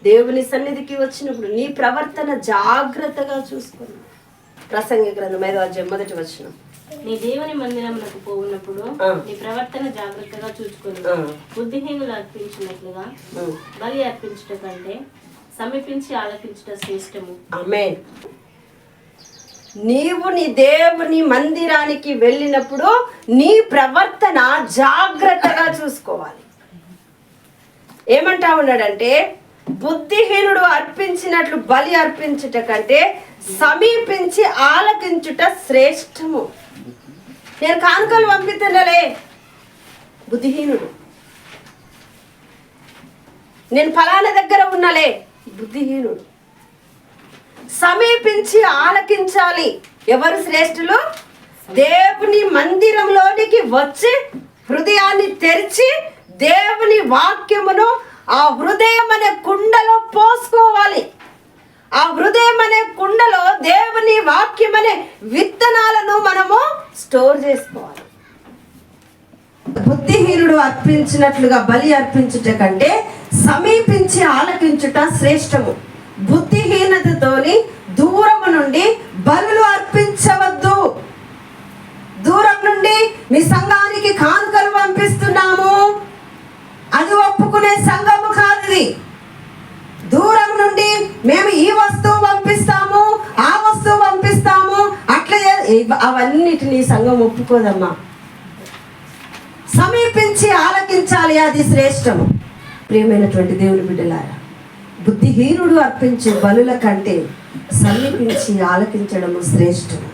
దేవుని సన్నిధికి వచ్చినప్పుడు నీ ప్రవర్తన జాగ్రత్తగా చూసుకుని. ప్రసంగి గ్రంథం 5వ అధ్యాయం 1వ వచనం. నీ దేవుని మందిరమునకు పోవునప్పుడు నీ ప్రవర్తన జాగ్రత్తగా చూసుకుని బుద్ధిహీనులు అర్పించినట్లుగా బలి అర్పించుట కంటే సమీపించి ఆలకించుట శ్రేష్టము. ఆమేన్. నీవు నీ దేవుని మందిరానికి వెళ్ళినప్పుడు నీ ప్రవర్తన జాగ్రత్తగా చూసుకోవాలి. ఏమంటా ఉన్నాడంటే, బుద్ధిహీనుడు అర్పించినట్లు బలి అర్పించుట కంటే సమీపించి ఆలకించుట శ్రేష్టము. నేను కానుకలు పంపిస్తున్నాలే, బుద్ధిహీనుడు. నేను ఫలానా దగ్గర ఉన్నాలే, బుద్ధిహీనుడు. సమీపించి ఆలకించాలి. ఎవరు శ్రేష్ఠులు? దేవుని మందిరంలోనికి వచ్చి హృదయాన్ని తెరిచి దేవుని వాక్యమును ఆ హృదయం అనే కుండలో పోసుకోవాలి. ఆ హృదయం అనే కుండలో దేవుని వాక్యం అనే విత్తనాలను మనము స్టోర్ చేసుకోవాలి. బుద్ధిహీనుడు అర్పించినట్లుగా బలి అర్పించుట కంటే సమీపించి ఆలకించుట శ్రేష్టము. బుద్ధిహీనతతోని దూరము నుండి బలులు అర్పించవద్దు. దూరం నుండి మీ సంఘానికి కానుకలు పంపిస్తున్నాము, అది ఒప్పుకునే సంఘము కాదు. దూరం నుండి మేము ఈ వస్తువు పంపిస్తాము, ఆ వస్తువు పంపిస్తాము, అట్లా అవన్నిటినీ సంఘం ఒప్పుకోదమ్మా. సమీపించి ఆలకించాలి, అది శ్రేష్టము. ప్రియమైనటువంటి దేవుని బిడ్డలారా, బుద్ధిహీనుడు అర్పించే బలుల కంటే సమీపించి ఆలకించడము శ్రేష్టము.